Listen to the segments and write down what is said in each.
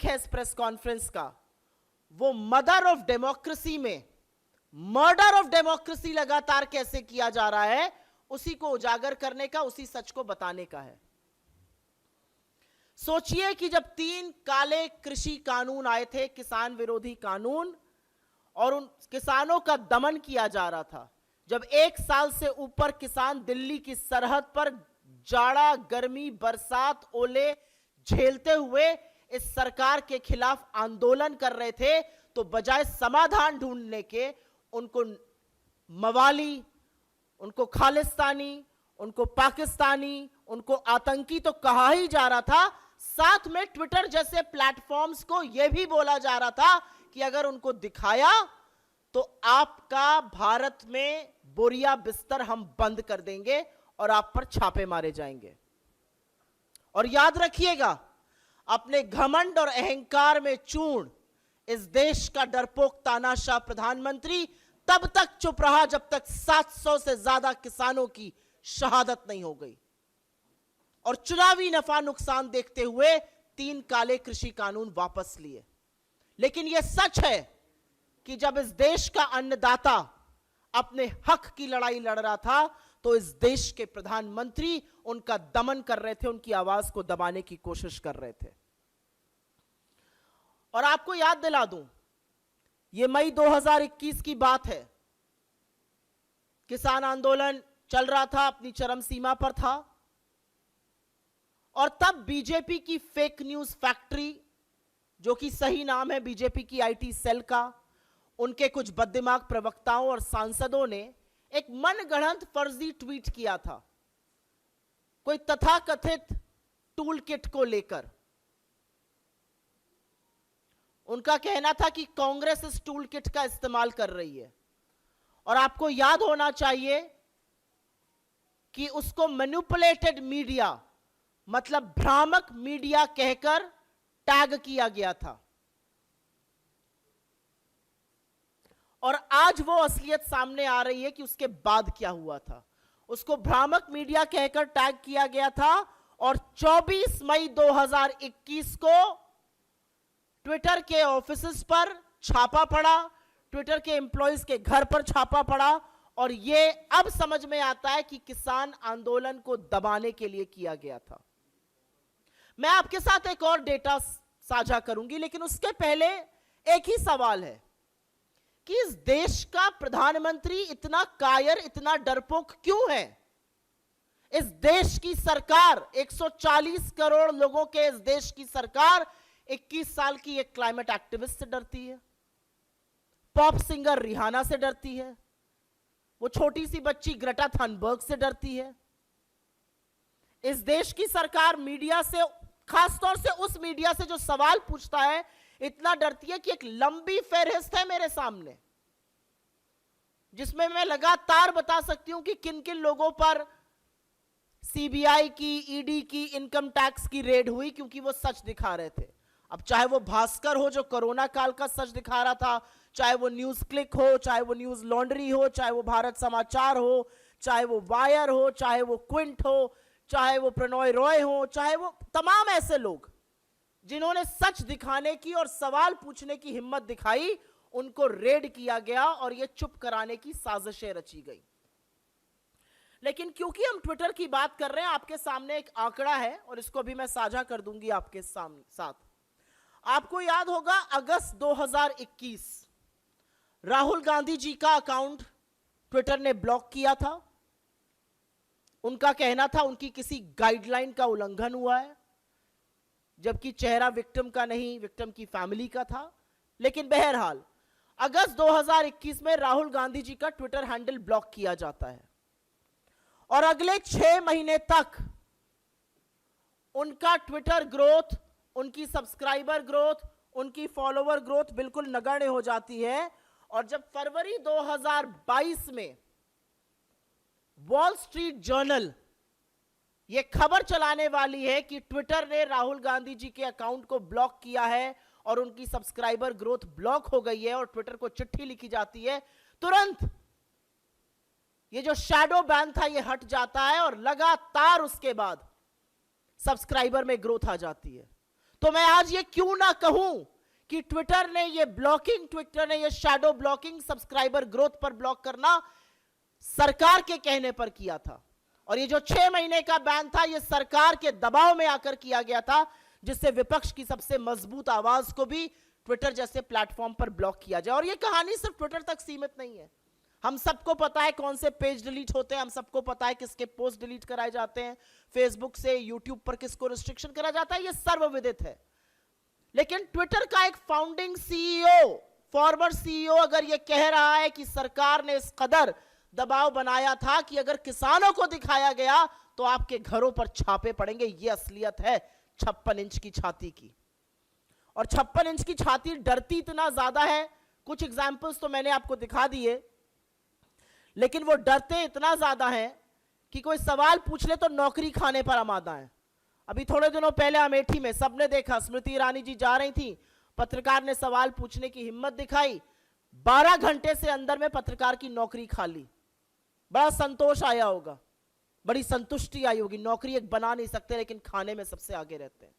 Topic है इस press conference का, वो मदर ऑफ डेमोक्रेसी में मर्डर ऑफ डेमोक्रेसी लगातार कैसे किया जा रहा है, उसी को उजागर करने का, उसी सच को बताने का है। सोचिए कि जब 3 काले कृषि कानून आए थे, किसान विरोधी कानून, और उन किसानों का दमन किया जा रहा था, जब 1 साल से ऊपर किसान दिल्ली की सरहद पर जाड़ा, गर्मी, बरसात, ओले झेलते हुए इस सरकार के खिलाफ आंदोलन कर रहे थे, तो बजाय समाधान ढूंढने के उनको मवाली, उनको खालिस्तानी, उनको पाकिस्तानी, उनको आतंकी तो कहा ही जा रहा था, साथ में ट्विटर जैसे प्लेटफॉर्म्स को यह भी बोला जा रहा था कि अगर उनको दिखाया तो आपका भारत में बोरिया बिस्तर हम बंद कर देंगे और आप पर छापे मारे जाएंगे। और याद रखिएगा, अपने घमंड और अहंकार में चूर्ण इस देश का डरपोक तानाशाह प्रधानमंत्री तब तक चुप रहा जब तक 700 से ज्यादा किसानों की शहादत नहीं हो गई, और चुनावी नफा नुकसान देखते हुए 3 काले कृषि कानून वापस लिए। लेकिन यह सच है कि जब इस देश का अन्नदाता अपने हक की लड़ाई लड़ रहा था, तो इस देश के प्रधानमंत्री उनका दमन कर रहे थे, उनकी आवाज को दबाने की कोशिश कर रहे थे। और आपको याद दिला दूं, यह मई 2021 की बात है। किसान आंदोलन चल रहा था, अपनी चरम सीमा पर था, और तब बीजेपी की फेक न्यूज फैक्ट्री, जो कि सही नाम है बीजेपी की आईटी सेल का, उनके कुछ बददिमाग प्रवक्ताओं और सांसदों ने एक मनगढ़ंत फर्जी ट्वीट किया था, कोई तथाकथित टूल किट को लेकर। उनका कहना था कि कांग्रेस इस टूल किट का इस्तेमाल कर रही है, और आपको याद होना चाहिए कि उसको मैनिपुलेटेड मीडिया, मतलब भ्रामक मीडिया कहकर टैग किया गया था। और आज वो असलियत सामने आ रही है कि उसके बाद क्या हुआ था। उसको भ्रामक मीडिया कहकर टैग किया गया था, और 24 मई 2021 को ट्विटर के ऑफिसेस पर छापा पड़ा, ट्विटर के एम्प्लॉइज के घर पर छापा पड़ा, और यह अब समझ में आता है कि किसान आंदोलन को दबाने के लिए किया गया था। मैं आपके साथ एक और डेटा साझा करूंगी, लेकिन उसके पहले एक ही सवाल है कि इस देश का प्रधानमंत्री इतना कायर, इतना डरपोक क्यों है? इस देश की सरकार, 140 करोड़ लोगों के इस देश की सरकार 21 साल की एक क्लाइमेट एक्टिविस्ट से डरती है, पॉप सिंगर रिहाना से डरती है, वो छोटी सी बच्ची ग्रेटा थनबर्ग से डरती है। इस देश की सरकार मीडिया से, खासतौर से उस मीडिया से जो सवाल पूछता है, इतना डरती है कि एक लंबी फहरिस्त है मेरे सामने, जिसमें मैं लगातार बता सकती हूं कि किन किन लोगों पर सीबीआई की, ईडी की, इनकम टैक्स की रेड हुई, क्योंकि वो सच दिखा रहे थे। अब चाहे वो भास्कर हो जो कोरोना काल का सच दिखा रहा था, चाहे वो न्यूज क्लिक हो, चाहे वो न्यूज लॉन्ड्री हो, चाहे वो भारत समाचार हो, चाहे वो वायर हो, चाहे वो क्विंट हो, चाहे वो प्रणॉय रॉय हो, चाहे वो तमाम ऐसे लोग जिन्होंने सच दिखाने की और सवाल पूछने की हिम्मत दिखाई, उनको रेड किया गया और ये चुप कराने की साजिशें रची गई। लेकिन क्योंकि हम ट्विटर की बात कर रहे हैं, आपके सामने एक आंकड़ा है और इसको भी मैं साझा कर दूंगी आपके साथ। आपको याद होगा, अगस्त 2021 राहुल गांधी जी का अकाउंट ट्विटर ने ब्लॉक किया था। उनका कहना था उनकी किसी गाइडलाइन का उल्लंघन हुआ है, जबकि चेहरा विक्टिम का नहीं, विक्टिम की फैमिली का था। लेकिन बहरहाल अगस्त 2021 में राहुल गांधी जी का ट्विटर हैंडल ब्लॉक किया जाता है, और अगले 6 महीने तक उनका ट्विटर ग्रोथ, उनकी सब्सक्राइबर ग्रोथ, उनकी फॉलोवर ग्रोथ बिल्कुल नगण्य हो जाती है। और जब फरवरी 2022 में वॉल स्ट्रीट जर्नल यह खबर चलाने वाली है कि ट्विटर ने राहुल गांधी जी के अकाउंट को ब्लॉक किया है और उनकी सब्सक्राइबर ग्रोथ ब्लॉक हो गई है, और ट्विटर को चिट्ठी लिखी जाती है, तुरंत ये जो शैडो बैन था ये हट जाता है, और लगातार उसके बाद सब्सक्राइबर में ग्रोथ आ जाती है। तो मैं आज ये क्यों ना कहूं कि ट्विटर ने ये ब्लॉकिंग, ट्विटर ने ये शैडो ब्लॉकिंग, सब्सक्राइबर ग्रोथ पर ब्लॉक करना सरकार के कहने पर किया था। और ये जो 6 महीने का बैन था, ये सरकार के दबाव में आकर किया गया था, जिससे विपक्ष की सबसे मजबूत आवाज को भी ट्विटर जैसे प्लेटफॉर्म पर ब्लॉक किया जाए। और ये कहानी सिर्फ ट्विटर तक सीमित नहीं है। हम सबको पता है कौन से पेज डिलीट होते हैं, हम सबको पता है किसके पोस्ट डिलीट कराए जाते हैं, फेसबुक से यूट्यूब पर किसको रिस्ट्रिक्शन करा जाता है, ये सर्वविदित है। लेकिन ट्विटर का एक फाउंडिंग सीईओ, फॉर्मर सीईओ अगर ये कह रहा है कि सरकार ने इस कदर दबाव बनाया था कि अगर किसानों को दिखाया गया तो आपके घरों पर छापे पड़ेंगे, ये असलियत है 56 इंच की छाती की। और 56 इंच की छाती डरती इतना ज्यादा है, कुछ एग्जाम्पल्स तो मैंने आपको दिखा दिए, लेकिन वो डरते इतना ज्यादा है कि कोई सवाल पूछ ले तो नौकरी खाने पर आमादा है। अभी थोड़े दिनों पहले अमेठी में सबने देखा, स्मृति ईरानी जी जा रही थी, पत्रकार ने सवाल पूछने की हिम्मत दिखाई, 12 घंटे से अंदर में पत्रकार की नौकरी खा ली। बड़ा संतोष आया होगा, बड़ी संतुष्टि आई होगी। नौकरी एक बना नहीं सकते, लेकिन खाने में सबसे आगे रहते हैं।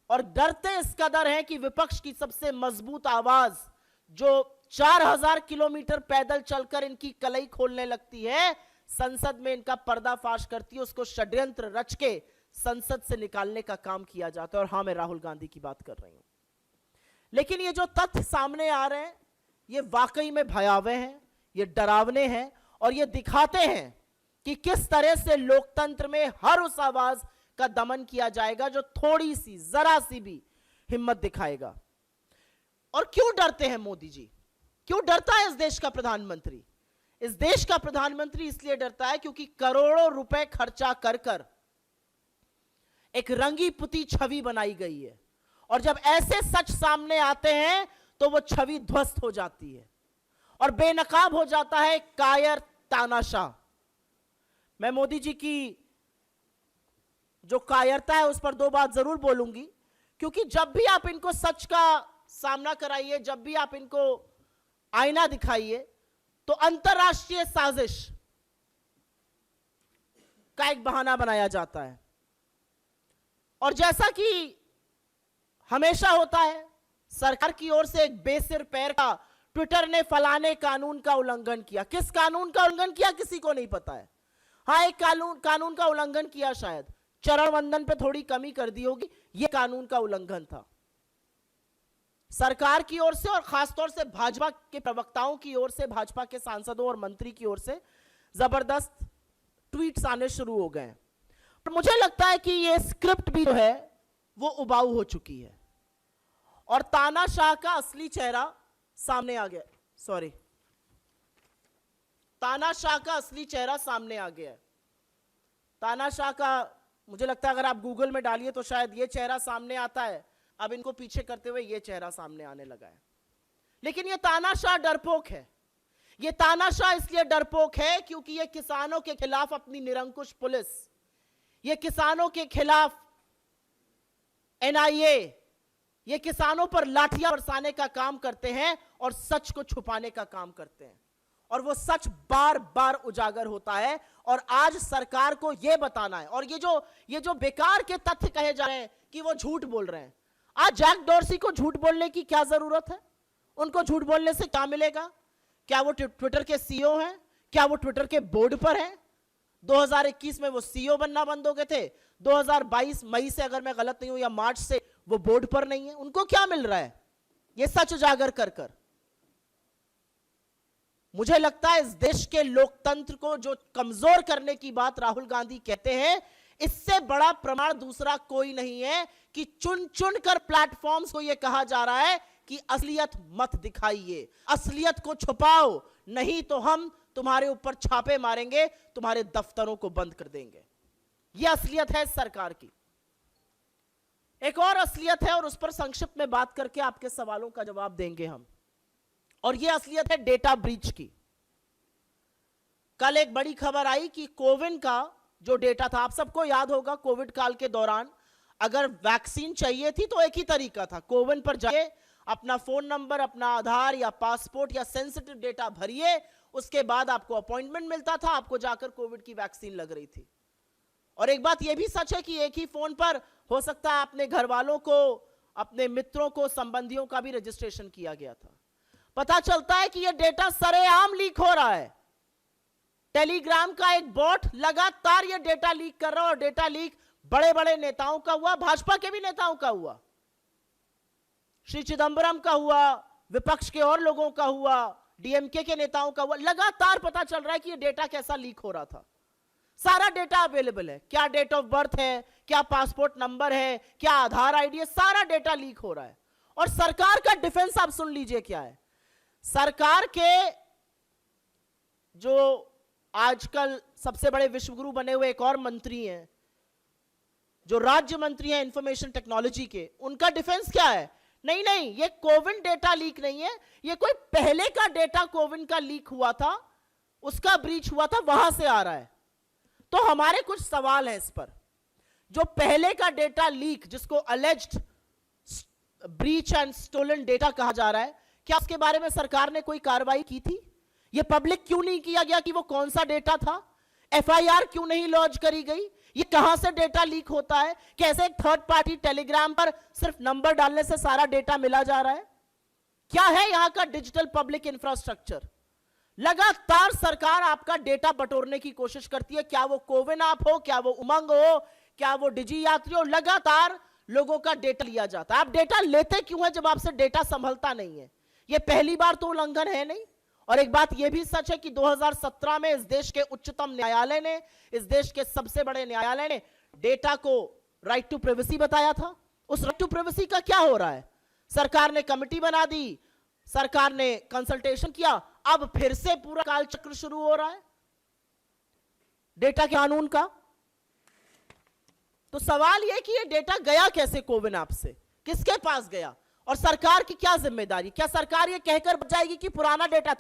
और डरते इस कदर हैं कि विपक्ष की सबसे मजबूत आवाज जो 4000 किलोमीटर पैदल चलकर इनकी कलई खोलने लगती है, संसद में इनका पर्दाफाश करती है, उसको षड्यंत्र रच के संसद से निकालने का काम किया जाता है। और हां, मैं राहुल गांधी की बात कर रही हूं। लेकिन ये जो तथ्य सामने आ रहे हैं, ये वाकई में भयावह हैं, ये डरावने हैं, और ये दिखाते हैं कि किस तरह से लोकतंत्र में हर उस आवाज का दमन किया जाएगा जो थोड़ी सी, जरा सी भी हिम्मत दिखाएगा। और क्यों डरते हैं मोदी जी? क्यों डरता है इस देश का प्रधानमंत्री? इस देश का प्रधानमंत्री इसलिए डरता है क्योंकि करोड़ों रुपए खर्चा कर कर एक रंगी पुती छवि बनाई गई है, और जब ऐसे सच सामने आते हैं तो वो छवि ध्वस्त हो जाती है और बेनकाब हो जाता है कायर तानाशाह। मैं मोदी जी की जो कायरता है उस पर 2 बात जरूर बोलूंगी, क्योंकि जब भी आप इनको सच का सामना कराइए, जब भी आप इनको आईना दिखाइए, तो अंतरराष्ट्रीय साजिश का एक बहाना बनाया जाता है। और जैसा कि हमेशा होता है, सरकार की ओर से एक बेसिर पैर का ट्विटर ने फलाने कानून का उल्लंघन किया। किस कानून का उल्लंघन किया किसी को नहीं पता है। हाँ, एक कानून का उल्लंघन किया, शायद चरण वंदन पे थोड़ी कमी कर दी होगी, यह कानून का उल्लंघन था। सरकार की ओर से और खासतौर से भाजपा के प्रवक्ताओं की ओर से, भाजपा के सांसदों और मंत्री की ओर से जबरदस्त ट्वीट्स आने शुरू हो गए। पर मुझे लगता है कि यह स्क्रिप्ट भी जो है वो उबाऊ हो चुकी है और तानाशाह का असली चेहरा सामने आ गया। तानाशाह का असली चेहरा सामने आ गया है। तानाशाह का मुझे लगता है अगर आप गूगल में डालिए तो शायद ये चेहरा सामने आता है। अब इनको पीछे करते हुए ये चेहरा सामने आने लगा है। लेकिन ये तानाशाह डरपोक है। ये तानाशाह इसलिए डरपोक है क्योंकि ये किसानों के खिलाफ अपनी निरंकुश पुलिस, ये किसानों के खिलाफ एनआईए, ये किसानों पर लाठियां बरसाने का काम करते हैं और सच को छुपाने का काम करते हैं। और वो सच बार बार उजागर होता है और आज सरकार को यह बताना है। और ये जो बेकार के तथ्य कहे जा रहे हैं कि वो झूठ बोल रहे हैं, आज जैक डॉर्सी को झूठ बोलने की क्या जरूरत है? उनको झूठ बोलने से क्या मिलेगा? क्या वो ट्विटर के सीईओ हैं? क्या वो ट्विटर के बोर्ड पर हैं? 2021 में वो सीईओ बनना बंद हो गए थे, 2022 मई से अगर मैं गलत नहीं हूं या मार्च से वो बोर्ड पर नहीं है। उनको क्या मिल रहा है ये सच उजागर कर कर? मुझे लगता है इस देश के लोकतंत्र को जो कमजोर करने की बात राहुल गांधी कहते हैं, इससे बड़ा प्रमाण दूसरा कोई नहीं है कि चुन चुन कर प्लेटफॉर्म्स को यह कहा जा रहा है कि असलियत मत दिखाइए, असलियत को छुपाओ, नहीं तो हम तुम्हारे ऊपर छापे मारेंगे, तुम्हारे दफ्तरों को बंद कर देंगे। यह असलियत है सरकार की। एक और असलियत है और उस पर संक्षिप्त में बात करके आपके सवालों का जवाब देंगे हम, और यह असलियत है डेटा ब्रीच की। कल एक बड़ी खबर आई कि कोविन का जो डेटा था, आप सबको याद होगा कोविड काल के दौरान अगर वैक्सीन चाहिए थी तो एक ही तरीका था, कोविन पर जाइए, अपना फोन नंबर, अपना आधार या पासपोर्ट या सेंसिटिव डेटा भरिए, उसके बाद आपको अपॉइंटमेंट मिलता था, आपको जाकर कोविड की वैक्सीन लग रही थी। और एक बात यह भी सच है कि एक ही फोन पर हो सकता है अपने घर वालों को, अपने मित्रों को, संबंधियों का भी रजिस्ट्रेशन किया गया था। पता चलता है कि यह डेटा सरेआम लीक हो रहा है। टेलीग्राम का एक बॉट लगातार यह डेटा लीक कर रहा है, और डेटा लीक बड़े बड़े नेताओं का हुआ, भाजपा के भी नेताओं का हुआ, श्री चिदंबरम का हुआ, विपक्ष के और लोगों का हुआ, डीएमके के नेताओं का हुआ। लगातार पता चल रहा है कि यह डेटा कैसा लीक हो रहा था। सारा डेटा अवेलेबल है, क्या डेट ऑफ बर्थ है, क्या पासपोर्ट नंबर है, क्या आधार आईडी है, सारा डेटा लीक हो रहा है। और सरकार का डिफेंस आप सुन लीजिए क्या है। सरकार के जो आजकल सबसे बड़े विश्वगुरु बने हुए एक और मंत्री हैं, जो राज्य मंत्री हैं इंफॉर्मेशन टेक्नोलॉजी के, उनका डिफेंस क्या है? नहीं नहीं, ये कोविन डेटा लीक नहीं है, ये कोई पहले का डेटा कोविन का लीक हुआ था, उसका ब्रीच हुआ था, वहां से आ रहा है। तो हमारे कुछ सवाल है इस पर। जो पहले का डेटा लीक, जिसको alleged breach and stolen data कहा जा रहा है, क्या उसके बारे में सरकार ने कोई कार्रवाई की थी? यह पब्लिक क्यों नहीं किया गया कि वो कौन सा डेटा था? एफआईआर क्यों नहीं लॉन्च करी गई? ये कहां से डेटा लीक होता है? कैसे एक थर्ड पार्टी टेलीग्राम पर सिर्फ नंबर डालने से सारा डेटा मिला जा रहा है? क्या है यहां का डिजिटल पब्लिक इंफ्रास्ट्रक्चर? लगातार सरकार आपका डेटा बटोरने की कोशिश करती है, क्या वो कोविन ऐप हो, क्या वो उमंग हो, क्या वो डिजी यात्री हो, लगातार लोगों का डेटा लिया जाता है। आप डेटा लेते क्यों है जब आपसे डेटा संभलता नहीं है? ये पहली बार तो उल्लंघन है नहीं। और एक बात यह भी सच है कि 2017 में इस देश के उच्चतम न्यायालय ने, इस देश के सबसे बड़े न्यायालय ने डेटा को राइट टू प्राइवेसी बताया था। उस राइट टू प्राइवेसी का क्या हो रहा है? सरकार ने कमेटी बना दी, सरकार ने कंसल्टेशन किया, अब फिर से पूरा काल चक्र शुरू हो रहा है डेटा के कानून का। तो सवाल यह कि यह डेटा गया कैसे कोविन ऐप से, किसके पास गया, और सरकार की क्या जिम्मेदारी? क्या सरकार यह कहकर बचाएगी कि पुराना डेटा था?